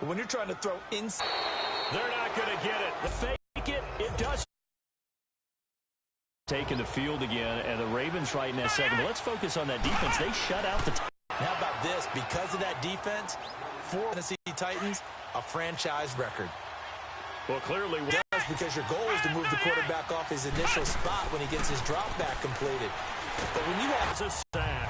But when you're trying to throw inside, they're not going to get it. The fake it does. Taking the field again, and the Ravens right in that second. But let's focus on that defense. They shut out the How about this? Because of that defense, for Tennessee Titans, a franchise record. Well, clearly it does, because your goal is to move the quarterback off his initial spot when he gets his drop back completed. But when you have a sack,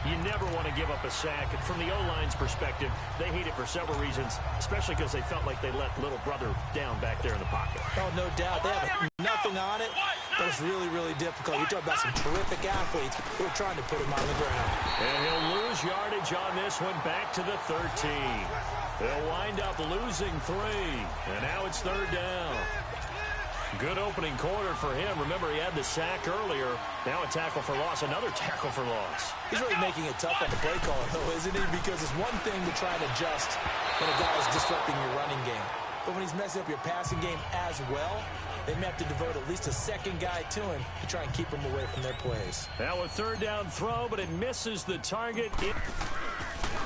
you never want to give up a sack. And from the O-line's perspective, they hate it for several reasons, especially because they felt like they let little brother down back there in the pocket. Oh, no doubt. They have nothing on it, but it's really, really difficult. You're talking about some terrific athletes who are trying to put him on the ground. And he'll lose yardage on this one, back to the 13. They'll wind up losing 3, and now it's 3rd down. Good opening quarter for him. Remember, he had the sack earlier. Now a tackle for loss, another tackle for loss. He's really making it tough on the play caller, though, isn't he? Because it's one thing to try and adjust when a guy is disrupting your running game. But when he's messing up your passing game as well, they may have to devote at least a second guy to him to try and keep him away from their plays. Now a 3rd down throw, but it misses the target.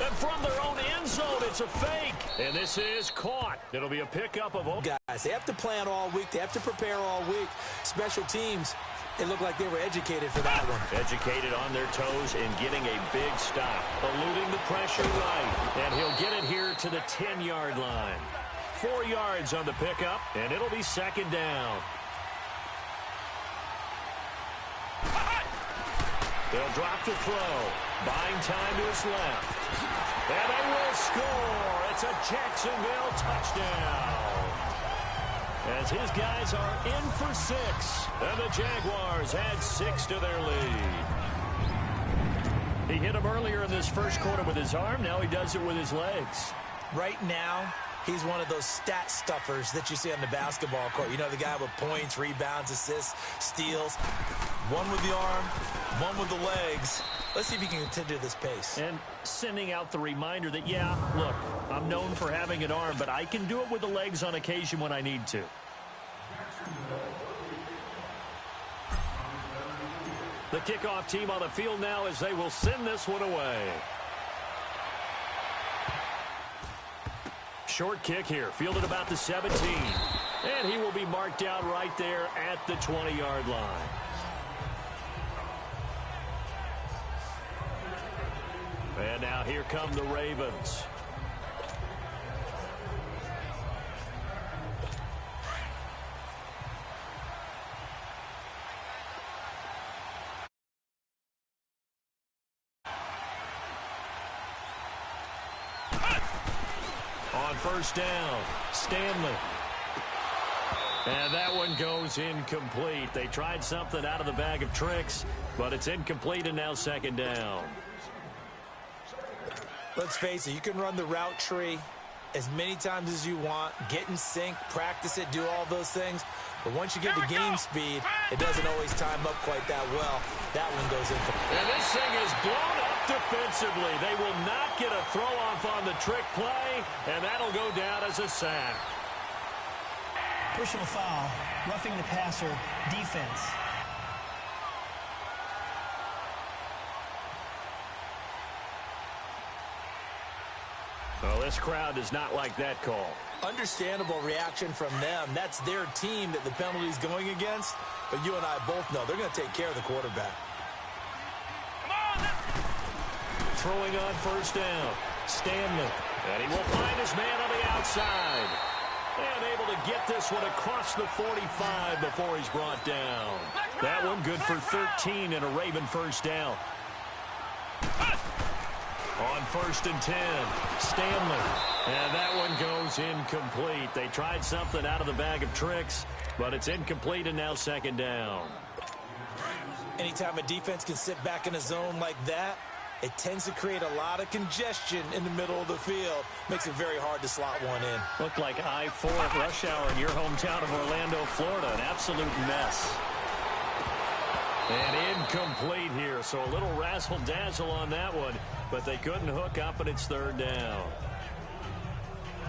And from their own end zone, it's a fake. And this is caught. It'll be a pickup of... Guys, they have to plan all week. They have to prepare all week. Special teams, it looked like they were educated for that one. Educated on their toes and getting a big stop. Eluding the pressure right. And he'll get it here to the 10-yard line. 4 yards on the pickup, and it'll be 2nd down. They'll drop the throw. Buying time to his left. And they will score. It's a Jacksonville touchdown. As his guys are in for 6. And the Jaguars add 6 to their lead. He hit him earlier in this first quarter with his arm. Now he does it with his legs. Right now, he's one of those stat stuffers that you see on the basketball court. You know, the guy with points, rebounds, assists, steals. One with the arm, one with the legs. Let's see if he can continue this pace. And sending out the reminder that, yeah, look, I'm known for having an arm, but I can do it with the legs on occasion when I need to. The kickoff team on the field now as they will send this one away. Short kick here, fielded about the 17. And he will be marked out right there at the 20-yard line. And now here come the Ravens. On 1st down, Stanley. And that one goes incomplete. They tried something out of the bag of tricks, but it's incomplete, and now 2nd down. Let's face it, you can run the route tree as many times as you want, get in sync, practice it, do all those things. But once you get to game speed, it doesn't always time up quite that well. That one goes incomplete. And this thing is blown up defensively. They will not get a throw off on the trick play, and that'll go down as a sack. Personal foul, roughing the passer, defense. Well, this crowd does not like that call. Understandable reaction from them. That's their team that the penalty's going against. But you and I both know they're going to take care of the quarterback. Throwing on 1st down, Stanley. And he will find his man on the outside. And able to get this one across the 45 before he's brought down. That one good for 13 and a Raven 1st down. On 1st and 10, Stanley. And that one goes incomplete. They tried something out of the bag of tricks, but it's incomplete, and now 2nd down. Anytime a defense can sit back in a zone like that, it tends to create a lot of congestion in the middle of the field. Makes it very hard to slot one in. Looked like I-4 at rush hour in your hometown of Orlando, Florida. An absolute mess. And incomplete here, so a little razzle-dazzle on that one, but they couldn't hook up, and it's 3rd down.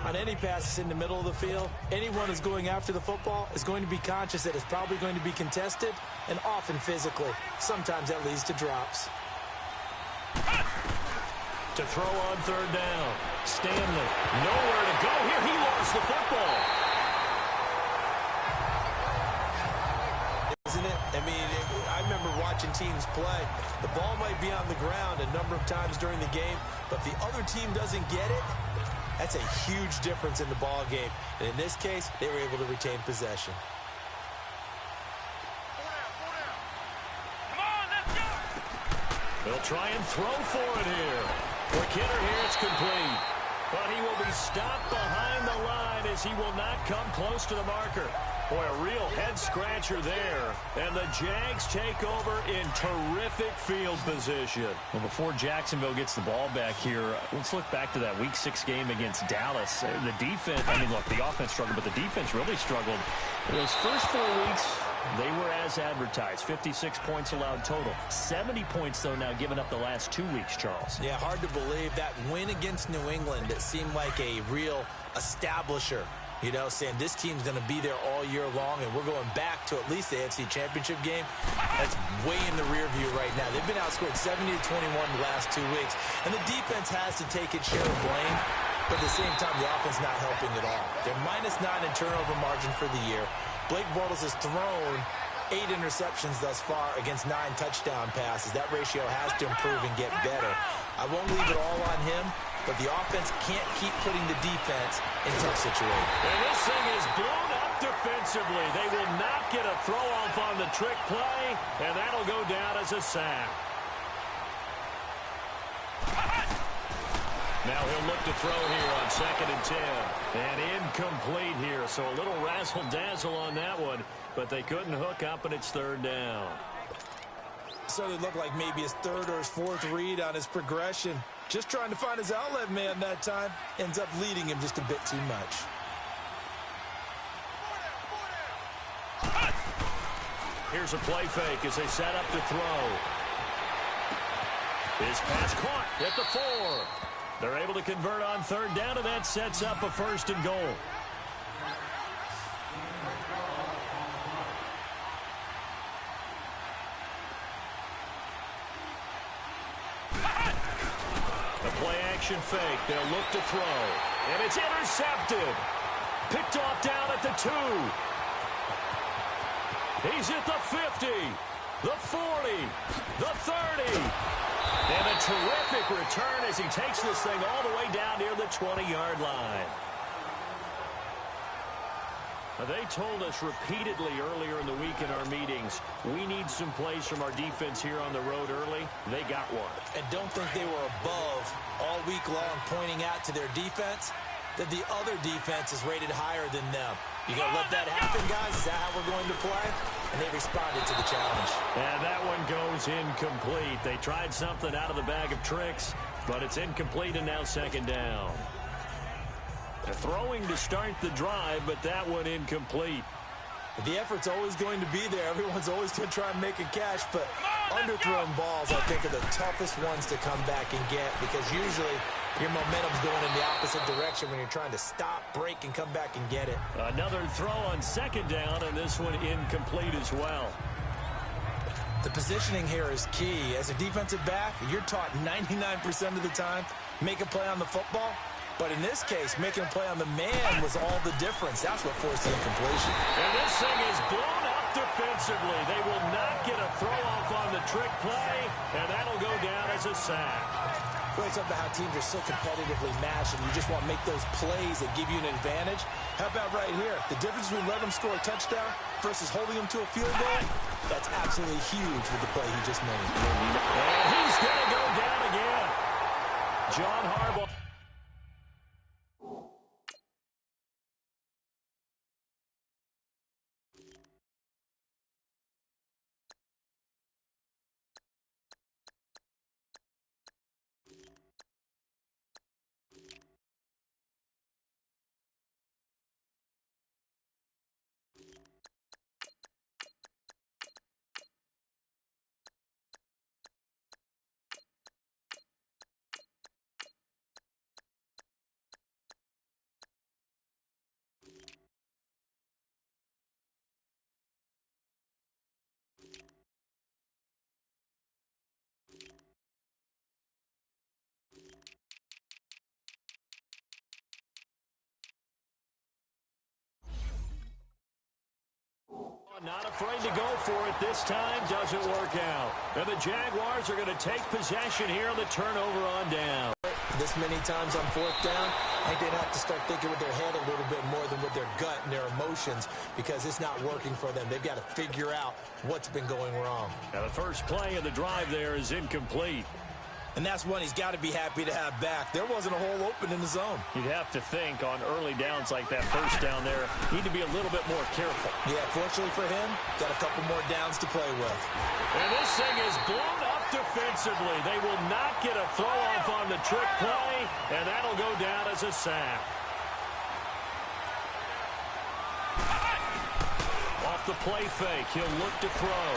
On any passes in the middle of the field, anyone who's going after the football is going to be conscious that it's probably going to be contested, and often physically. Sometimes that leads to drops. To throw on 3rd down, Stanley. Nowhere to the football. Isn't it? I mean, I remember watching teams play. The ball might be on the ground a number of times during the game, but if the other team doesn't get it, that's a huge difference in the ball game. And in this case, they were able to retain possession. They'll try and throw for it here. For Kidder here, it's complete. But he will be stopped behind the line as he will not come close to the marker. Boy, a real head-scratcher there. And the Jags take over in terrific field position. Well, before Jacksonville gets the ball back here, let's look back to that Week 6 game against Dallas. The defense, I mean, look, the offense struggled, but the defense really struggled. In those first 4 weeks, they were as advertised. 56 points allowed total. 70 points, though, now given up the last 2 weeks, Charles. Yeah, hard to believe that win against New England. It seemed like a real establisher. You know, saying this team's going to be there all year long, and we're going back to at least the AFC Championship game. That's way in the rear view right now. They've been outscored 70-21 the last 2 weeks, and the defense has to take its share of blame, but at the same time, the offense not helping at all. They're -9 in turnover margin for the year. Blake Bortles has thrown 8 interceptions thus far against 9 touchdown passes. That ratio has to improve and get better. I won't leave it all on him, but the offense can't keep putting the defense in tough situations. And this thing is blown up defensively. They will not get a throw-off on the trick play, and that'll go down as a sack. Now he'll look to throw here on 2nd and 10. And incomplete here, so a little razzle-dazzle on that one, but they couldn't hook up, and it's 3rd down. So it looked like maybe his 3rd or his 4th read on his progression. Just trying to find his outlet man that time. Ends up leading him just a bit too much. Here's a play fake as they set up to throw. His pass caught at the 4. They're able to convert on 3rd down, and that sets up a 1st and goal. Action fake. They'll look to throw. And it's intercepted. Picked off down at the 2. He's at the 50. The 40. The 30. And a terrific return as he takes this thing all the way down near the 20-yard line. Now, they told us repeatedly earlier in the week in our meetings, we need some plays from our defense here on the road early. They got one. And don't think they were above all week long pointing out to their defense that the other defense is rated higher than them. You going to let that happen, guys? Is that how we're going to play? And they responded to the challenge. And that one goes incomplete. They tried something out of the bag of tricks, but it's incomplete and now 2nd down. They're throwing to start the drive, but that one incomplete. The effort's always going to be there. Everyone's always going to try and make a catch, but underthrown balls, I think, are the toughest ones to come back and get because usually your momentum's going in the opposite direction when you're trying to stop, break, and come back and get it. Another throw on 2nd down, and this one incomplete as well. The positioning here is key. As a defensive back, you're taught 99% of the time, make a play on the football. But in this case, making a play on the man was all the difference. That's what forced the incompletion. And this thing is blown up defensively. They will not get a throw-off on the trick play, and that'll go down as a sack. Well, it's about how teams are so competitively matched, and you just want to make those plays that give you an advantage. How about right here? The difference between letting them score a touchdown versus holding them to a field goal, that's absolutely huge with the play he just made. And he's going to go down again. John Harbaugh. Not afraid to go for it this time. Doesn't work out. And the Jaguars are going to take possession here on the turnover on down. This many times on fourth down, I think they'd have to start thinking with their head a little bit more than with their gut and their emotions, because it's not working for them. They've got to figure out what's been going wrong. Now the first play of the drive there is incomplete. And that's one he's got to be happy to have back. There wasn't a hole open in the zone. You'd have to think on early downs like that first down there, need to be a little bit more careful. Yeah, fortunately for him, got a couple more downs to play with. And this thing is blown up defensively. They will not get a throw-off on the trick play, and that'll go down as a sack. Off the play fake, he'll look to throw.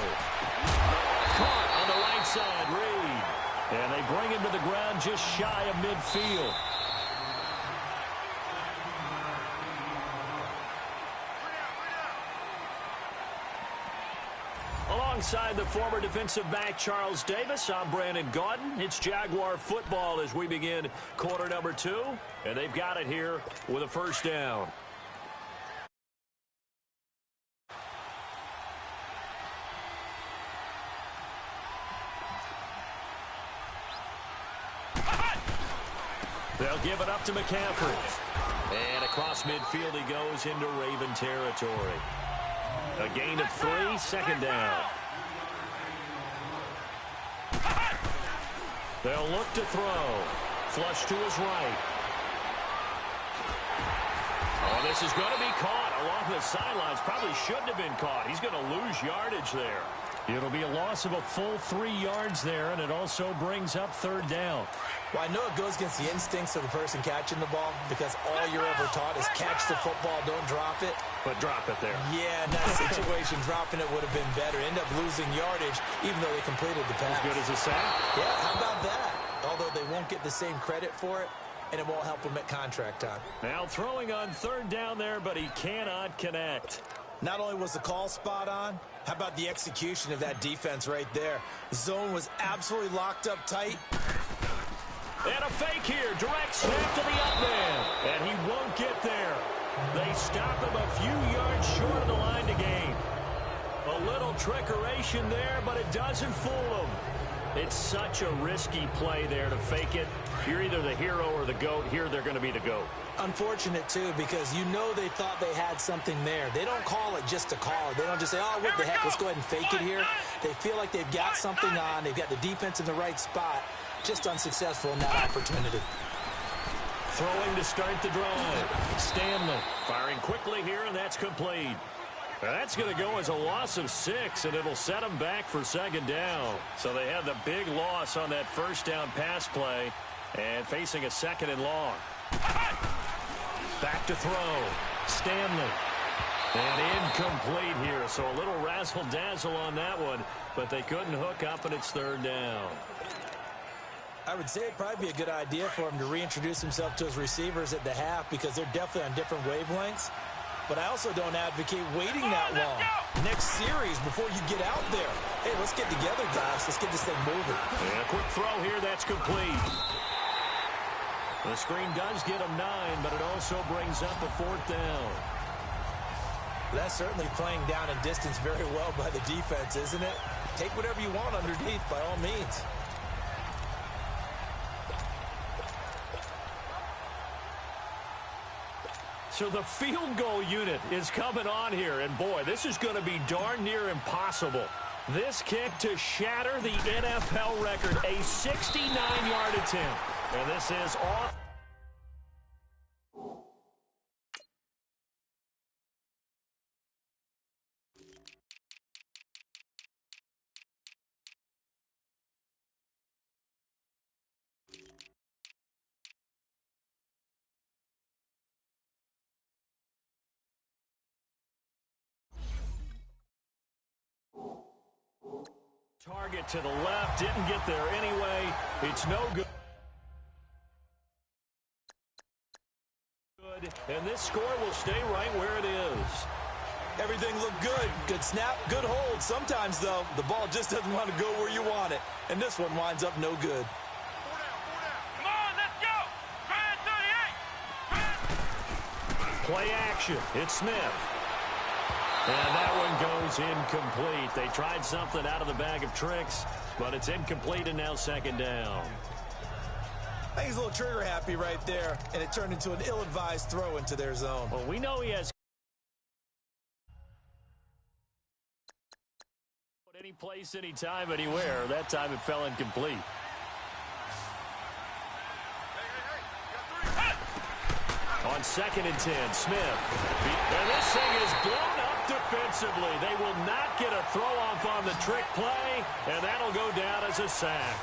Caught on the right side, Reed. And they bring him to the ground just shy of midfield. Alongside the former defensive back Charles Davis, I'm Brandon Gaudin. It's Jaguar football as we begin quarter number 2. And they've got it here with a first down. They'll give it up to McCaffrey. And across midfield he goes into Raven territory. A gain of 3, second down. They'll look to throw. Flush to his right. Oh, this is going to be caught along the sidelines. Probably shouldn't have been caught. He's going to lose yardage there. It'll be a loss of a full 3 yards there, and it also brings up third down. Well, I know it goes against the instincts of the person catching the ball, because all you're ever taught is catch the football, don't drop it. But drop it there. Yeah, in that situation, dropping it would have been better. End up losing yardage, even though they completed the pass. As good as a sack? Yeah, how about that? Although they won't get the same credit for it, and it won't help them at contract time. Now throwing on third down there, but he cannot connect. Not only was the call spot on, how about the execution of that defense right there? The zone was absolutely locked up tight. And a fake here. Direct snap to the up man. And he won't get there. They stop him a few yards short of the line to gain. A little trickeration there, but it doesn't fool him. It's such a risky play there to fake it. You're either the hero or the GOAT. Here they're going to be the GOAT. Unfortunate, too, because you know they thought they had something there. They don't call it just to call it. They don't just say, oh, what the heck, let's go ahead and fake it here. They feel like they've got something on. They've got the defense in the right spot. Just unsuccessful in that opportunity. Throwing to start the drive. Stanley firing quickly here, and that's complete. That's going to go as a loss of 6, and it'll set them back for second down. So they had the big loss on that first down pass play, and facing a second and long. Back to throw. Stanley. And incomplete here, so a little razzle-dazzle on that one, but they couldn't hook up, and it's third down. I would say it'd probably be a good idea for him to reintroduce himself to his receivers at the half, because they're definitely on different wavelengths. But I also don't advocate waiting that long. Next series, before you get out there. Hey, let's get together, guys. Let's get this thing moving. And a quick throw here, that's complete. The screen does get him 9, but it also brings up a fourth down. That's certainly playing down in distance very well by the defense, isn't it? Take whatever you want underneath, by all means. So the field goal unit is coming on here, and boy, this is going to be darn near impossible. This kick to shatter the NFL record, a 69-yard attempt. And this is off. Target to the left, didn't get there anyway. It's no good. And this score will stay right where it is. Everything looked good. Good snap, good hold. Sometimes, though, the ball just doesn't want to go where you want it. And this one winds up no good. Come on, let's go. 38. Play action. It's Smith. And that one goes incomplete. They tried something out of the bag of tricks, but it's incomplete and now second down. I think he's a little trigger happy right there, and it turned into an ill-advised throw into their zone. Well, we know he has any place, anytime, anywhere. That time it fell incomplete. On 2nd and 10, Smith. And this thing is blown up defensively. They will not get a throw-off on the trick play, and that'll go down as a sack.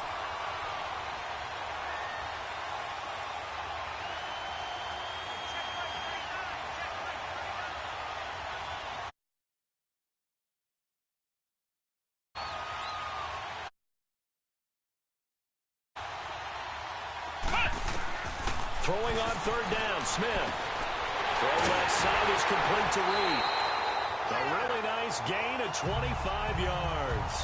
Throwing on 3rd down, Smith. Throw left side is complete to Reed. A really nice gain of 25 yards.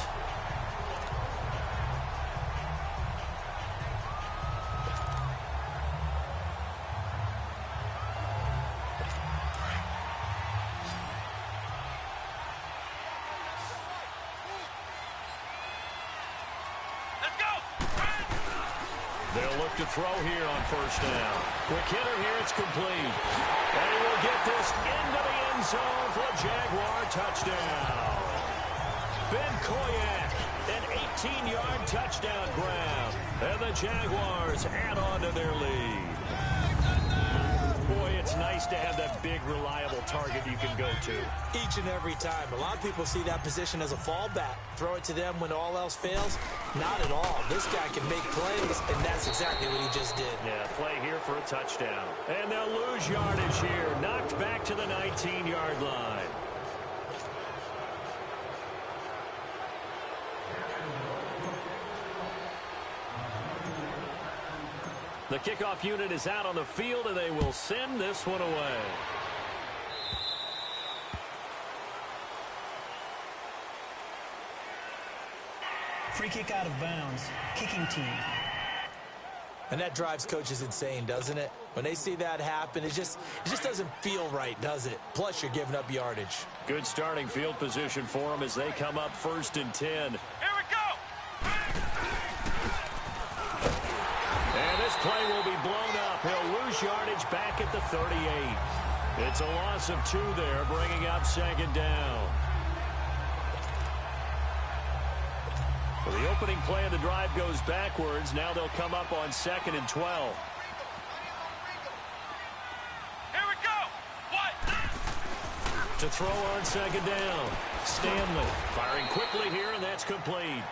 They'll look to throw here on 1st down. Quick hitter here, it's complete. And he will get this into the end zone for a Jaguar touchdown. Ben Koyak, an 18-yard touchdown grab. And the Jaguars add on to their lead. Boy, it's nice to have that big, reliable target you can go to. Each and every time. A lot of people see that position as a fallback. Throw it to them when all else fails. Not at all. This guy can make plays, and that's exactly what he just did. Yeah, play here for a touchdown. And they'll lose yardage here. Knocked back to the 19-yard line. The kickoff unit is out on the field, and they will send this one away. Free kick out of bounds. Kicking team. And that drives coaches insane, doesn't it? When they see that happen, it just doesn't feel right, does it? Plus, you're giving up yardage. Good starting field position for them as they come up 1st and 10. Here we go! And this play will be blown up. He'll lose yardage back at the 38. It's a loss of 2 there, bringing up 2nd down. Well, the opening play of the drive goes backwards. Now they'll come up on 2nd and 12. Here we go! What? To throw on 2nd down. Stanley firing quickly here, and that's complete.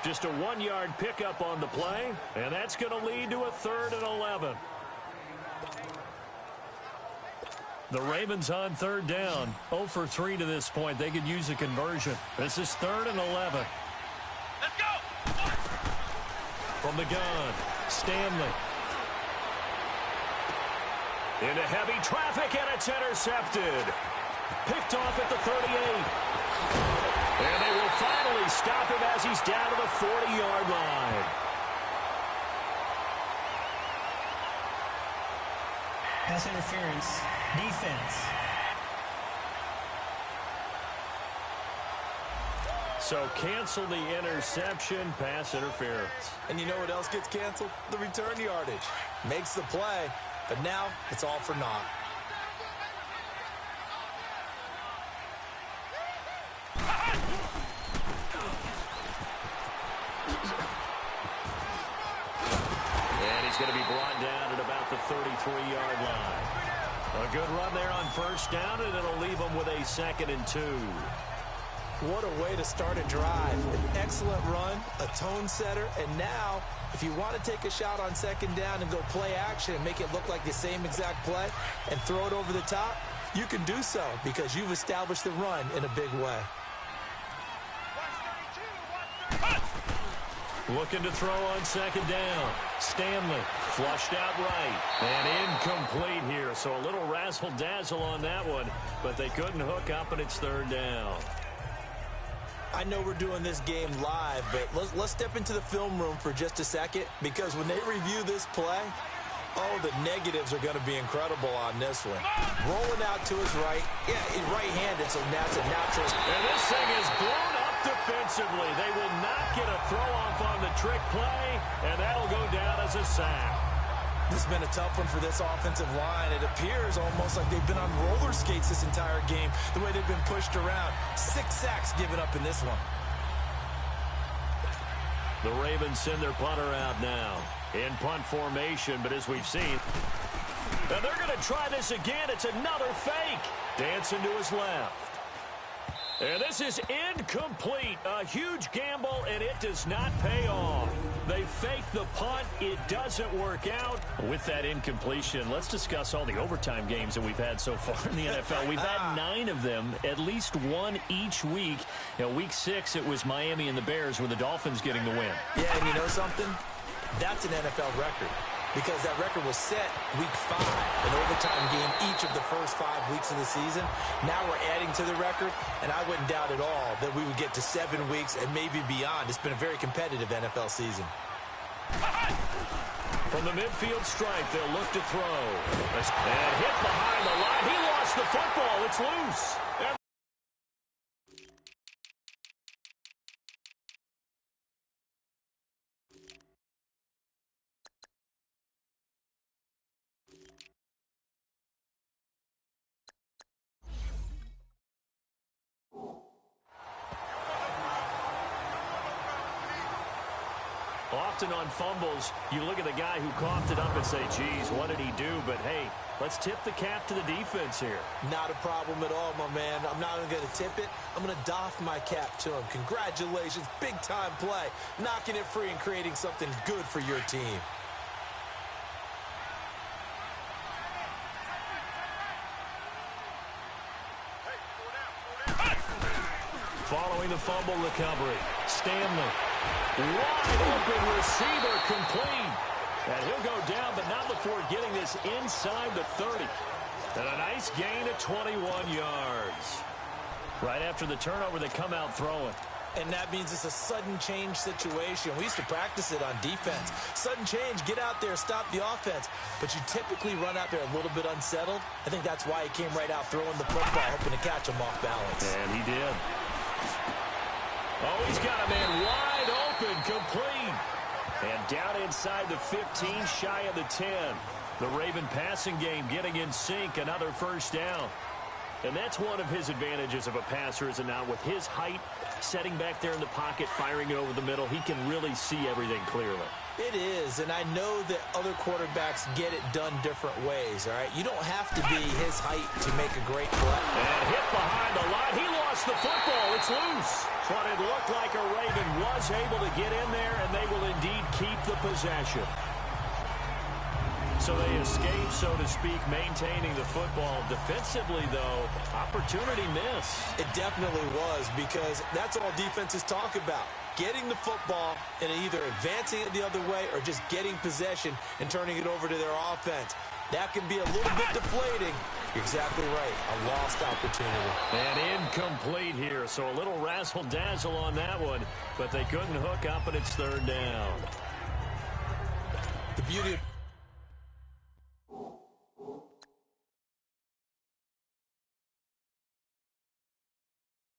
Just a 1-yard pickup on the play, and that's going to lead to a 3rd and 11. The Ravens on 3rd down. 0 for 3 to this point. They could use a conversion. This is 3rd and 11. Let's go! From the gun, Stanley. Into heavy traffic, and it's intercepted. Picked off at the 38. And they will finally stop him as he's down to the 40-yard line. Pass interference. Defense. So cancel the interception, pass interference. And you know what else gets canceled? The return yardage. Makes the play, but now it's all for naught. And he's going to be brought down at about the 33-yard line. A good run there on 1st down, and it'll leave them with a 2nd and 2. What a way to start a drive. An excellent run, a tone setter, and now if you want to take a shot on 2nd down and go play action and make it look like the same exact play and throw it over the top, you can do so because you've established the run in a big way. Looking to throw on 2nd down. Stanley flushed out right and incomplete here. So a little razzle-dazzle on that one, but they couldn't hook up, and it's 3rd down. I know we're doing this game live, but let's step into the film room for just a second, because when they review this play, Oh, the negatives are going to be incredible on this one. Rolling out to his right. Yeah, he's right-handed, so that's a natural. And this thing is blown up defensively. They will not get a throw-off on the trick play, and that'll go down as a sack. This has been a tough one for this offensive line. It appears almost like they've been on roller skates this entire game, the way they've been pushed around. 6 sacks given up in this one. The Ravens send their punter out now in punt formation, but as we've seen, and they're going to try this again. It's another fake. Dancing to his left. And this is incomplete. A huge gamble, and it does not pay off. They fake the punt. It doesn't work out. With that incompletion, let's discuss all the overtime games that we've had so far in the NFL. We've had 9 of them, at least one each week. Week 6, it was Miami and the Bears with the Dolphins getting the win. Yeah, and you know something? That's an NFL record. Because that record was set week 5, an overtime game each of the first 5 weeks of the season. Now we're adding to the record, and I wouldn't doubt at all that we would get to 7 weeks and maybe beyond. It's been a very competitive NFL season. From the midfield stripe, they'll look to throw. And hit behind the line. He lost the football. It's loose. Often on fumbles, you look at the guy who coughed it up and say, geez, what did he do? But, hey, let's tip the cap to the defense here. Not a problem at all, my man. I'm not even going to tip it. I'm going to doff my cap to him. Congratulations. Big-time play. Knocking it free and creating something good for your team. Following the fumble recovery, Stanley. Wide open receiver complete. And he'll go down, but not before getting this inside the 30. And a nice gain of 21 yards. Right after the turnover, they come out throwing. And that means it's a sudden change situation. We used to practice it on defense. Sudden change, get out there, stop the offense. But you typically run out there a little bit unsettled. I think that's why he came right out throwing the football, hoping to catch him off balance. And he did. Oh, he's got a man wide open, complete. And down inside the 15, shy of the 10. The Raven passing game getting in sync, another first down. And that's one of his advantages of a passer, is it not? With his height, setting back there in the pocket, firing it over the middle, he can really see everything clearly. It is, and I know that other quarterbacks get it done different ways, all right? You don't have to be his height to make a great play. And hit behind the line. He lost the football. It's loose. But it looked like a Raven was able to get in there, and they will indeed keep the possession. So they escape, so to speak, maintaining the football. Defensively, though, opportunity miss. It definitely was, because that's all defenses talk about. Getting the football and either advancing it the other way or just getting possession and turning it over to their offense. That can be a little bit deflating. You're exactly right. A lost opportunity. And incomplete here, so a little razzle-dazzle on that one, but they couldn't hook up, and it's third down. The beauty of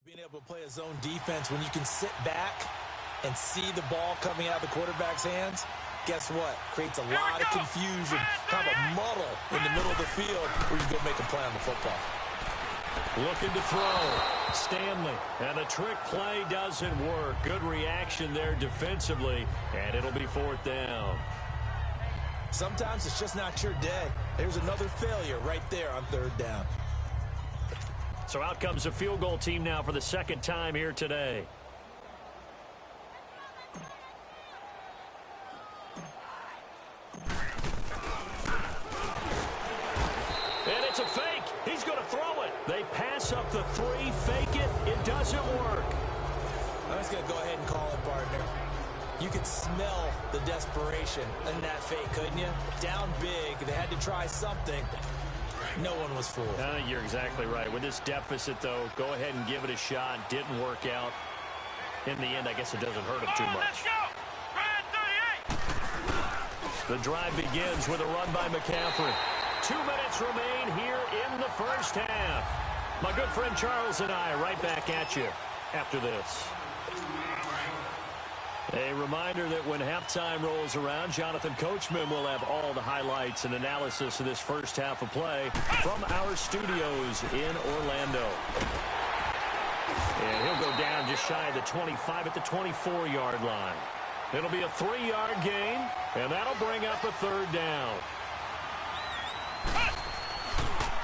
being able to play a zone defense when you can sit back and see the ball coming out of the quarterback's hands, guess what? Creates a lot of confusion, kind of a muddle in the middle of the field where you go make a play on the football. Looking to throw. Stanley. And the trick play doesn't work. Good reaction there defensively, and it'll be fourth down. Sometimes it's just not your day. There's another failure right there on third down. So out comes the field goal team now for the second time here today. And it's a fake. He's going to throw it. They pass up the 3, fake it. It doesn't work. I'm just going to go ahead and call it, partner. You could smell the desperation in that fake, couldn't you? Down big. They had to try something. No one was fooled. You're exactly right. With this deficit, though, go ahead and give it a shot. Didn't work out. In the end, I guess it doesn't hurt him too much. Let's go! Red 38! The drive begins with a run by McCaffrey. 2 minutes remain here in the first half. My good friend Charles and I right back at you after this. A reminder that when halftime rolls around, Jonathan Coachman will have all the highlights and analysis of this first half of play from our studios in Orlando. And he'll go down just shy of the 25 at the 24-yard line. It'll be a 3-yard gain, and that'll bring up a third down.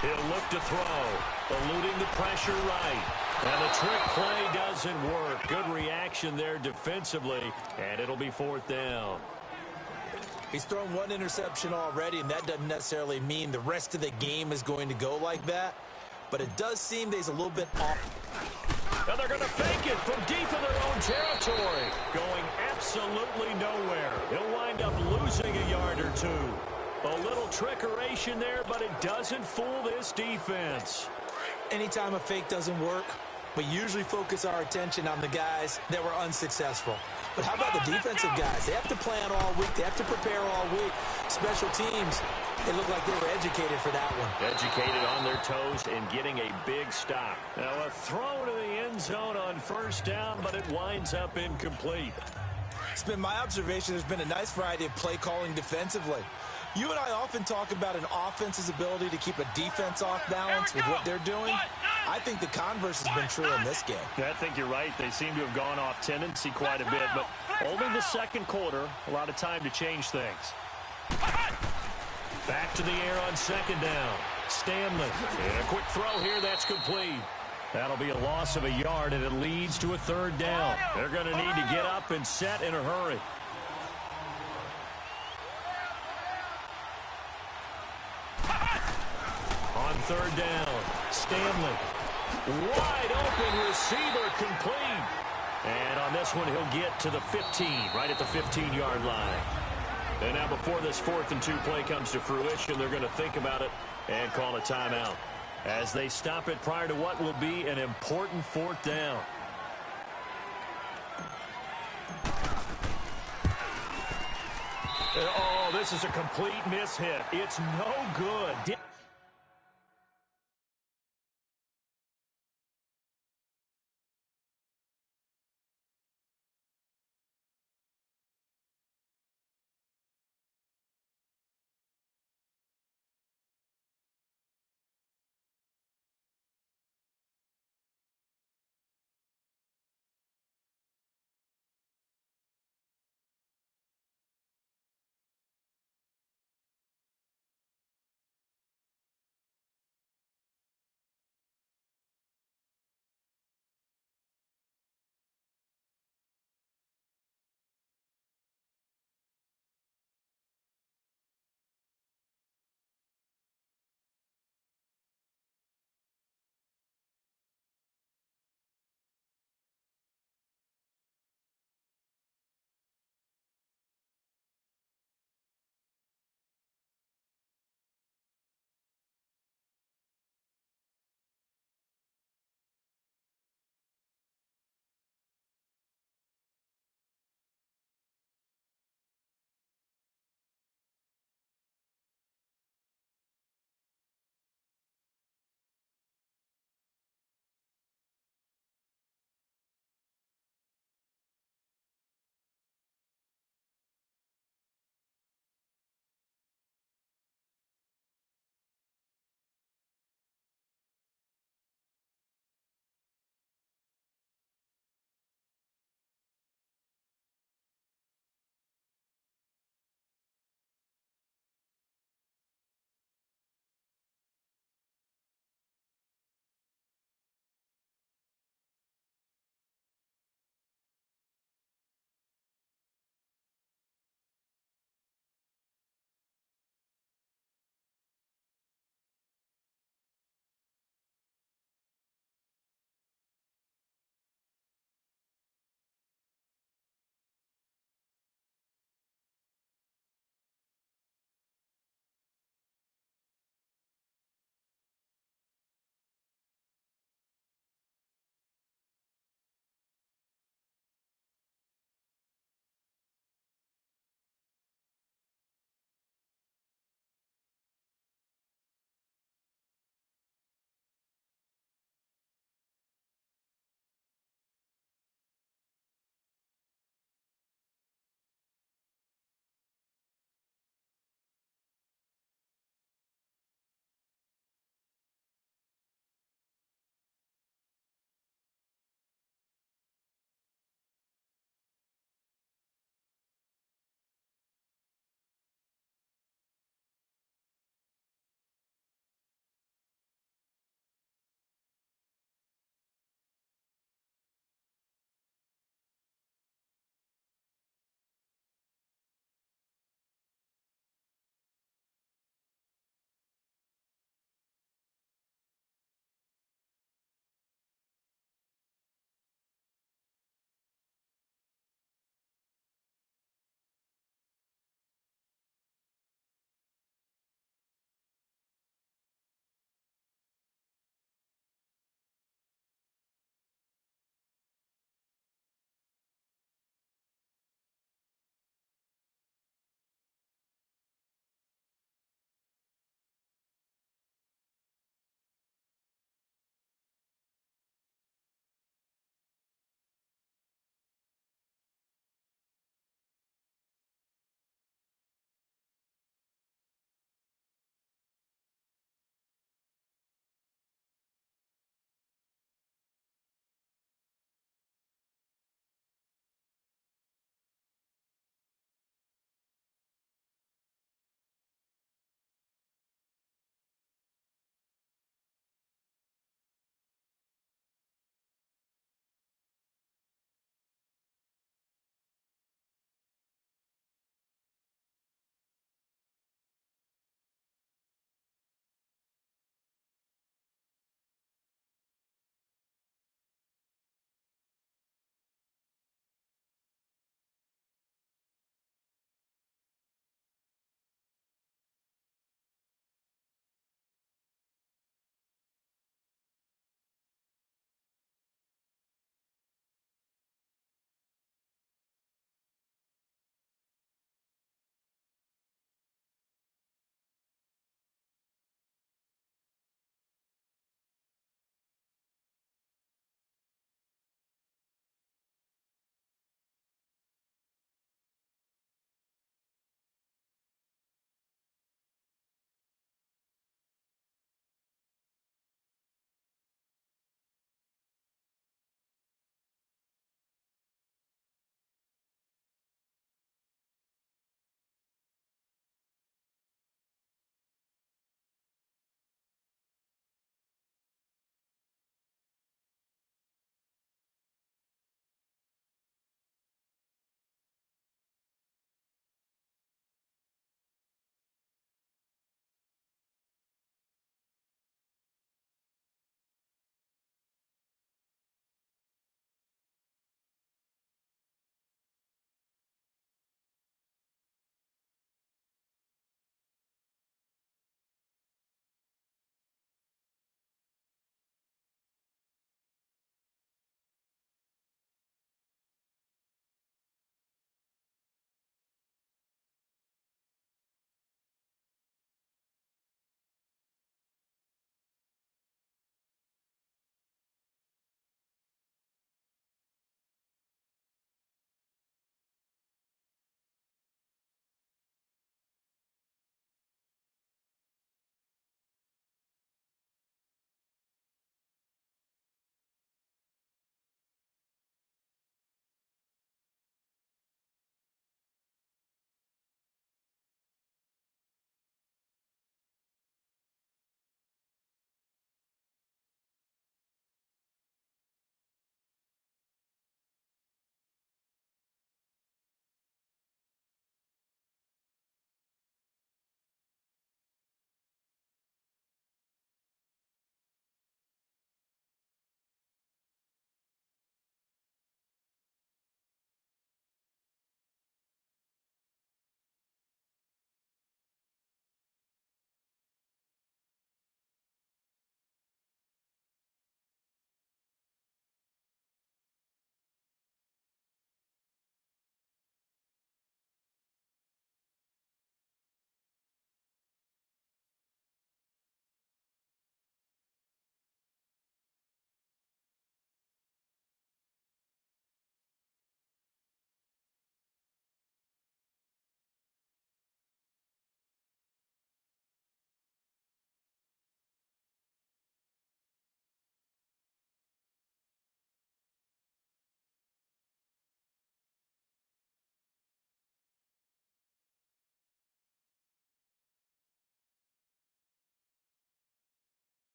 He'll look to throw, eluding the pressure right. And the trick play doesn't work. Good reaction there defensively, and it'll be fourth down. He's thrown one interception already, and that doesn't necessarily mean the rest of the game is going to go like that. But it does seem that he's a little bit off. And they're going to fake it from deep in their own territory. Going absolutely nowhere. He'll wind up losing a yard or two. A little trickeration there, but it doesn't fool this defense. Anytime a fake doesn't work, we usually focus our attention on the guys that were unsuccessful. But how about the defensive guys? They have to plan all week. They have to prepare all week. Special teams, they look like they were educated for that one. Educated on their toes and getting a big stop. Now a throw to the end zone on first down, but it winds up incomplete. It's been my observation there's been a nice variety of play calling defensively. You and I often talk about an offense's ability to keep a defense off balance with what they're doing. I think the converse has been true in this game. Yeah, I think you're right. They seem to have gone off tendency quite a bit, but only the second quarter, a lot of time to change things. Back to the air on second down. Stanley. And a quick throw here, that's complete. That'll be a loss of a yard, and it leads to a third down. They're going to need to get up and set in a hurry. On third down, Stanley. Wide open receiver complete. And on this one, he'll get to the 15, right at the 15-yard line. And now before this 4th and 2 play comes to fruition, they're going to think about it and call a timeout as they stop it prior to what will be an important 4th down. Oh, this is a complete mishit. It's no good.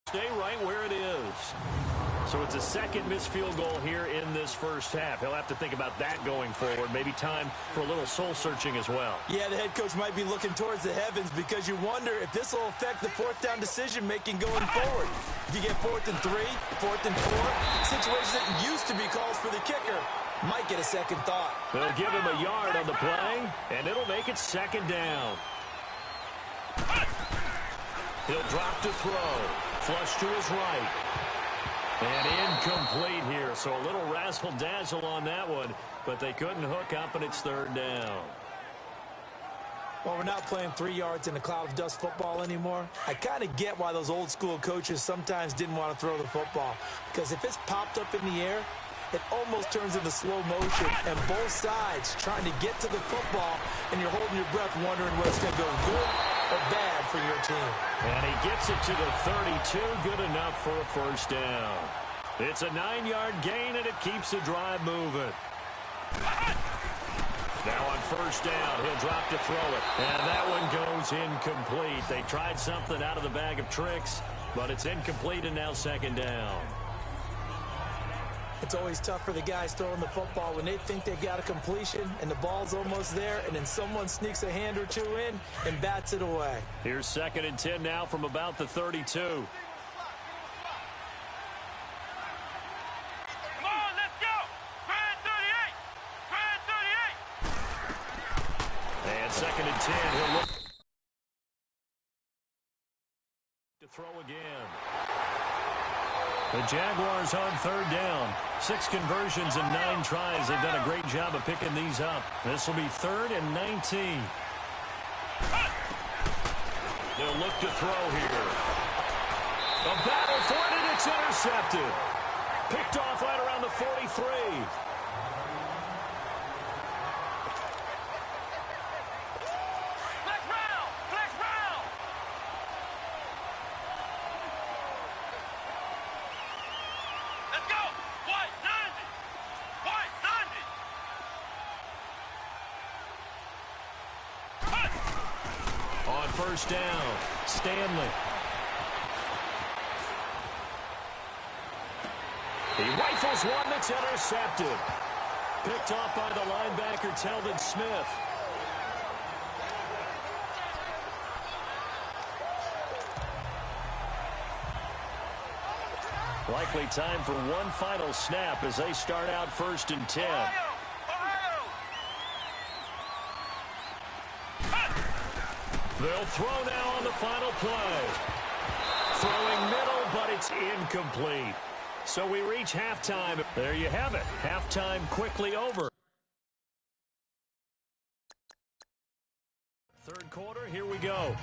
Stay right where it is. So it's a second missed field goal here in this first half. He'll have to think about that going forward. Maybe time for a little soul-searching as well. Yeah, the head coach might be looking towards the heavens because you wonder if this will affect the fourth down decision-making going forward. If you get 4th and 3, 4th and 4, situations that used to be calls for the kicker might get a second thought. They'll give him a yard on the play, and it'll make it second down. He'll drop to throw. Flush to his right. And incomplete here, so a little razzle-dazzle on that one, but they couldn't hook up, and it's 3rd down. Well, we're not playing 3 yards in a cloud of dust football anymore. I kind of get why those old-school coaches sometimes didn't want to throw the football, because if it's popped up in the air, it almost turns into slow motion, and both sides trying to get to the football, and you're holding your breath wondering whether it's going to go good or bad for your team. And he gets it to the 32, good enough for a first down. It's a 9-yard gain, and it keeps the drive moving. Now on first down, he'll drop to throw it. And that one goes incomplete. They tried something out of the bag of tricks, but it's incomplete, and now 2nd down. It's always tough for the guys throwing the football when they think they've got a completion and the ball's almost there, and then someone sneaks a hand or two in and bats it away. Here's 2nd and 10 now from about the 32. Come on, let's go. Grand 38. Grand 38. And 2nd and 10. He'll look to throw again. The Jaguars on 3rd down. 6 conversions and 9 tries. They've done a great job of picking these up. This will be 3rd and 19. They'll look to throw here. A battle for it, and it's intercepted. Picked off right around the 43. First down, Stanley. He rifles one that's intercepted. Picked off by the linebacker, Telvin Smith. Likely time for one final snap as they start out 1st and 10. They'll throw now on the final play. Throwing middle, but it's incomplete. So we reach halftime. There you have it. Halftime quickly over. 3rd quarter, here we go.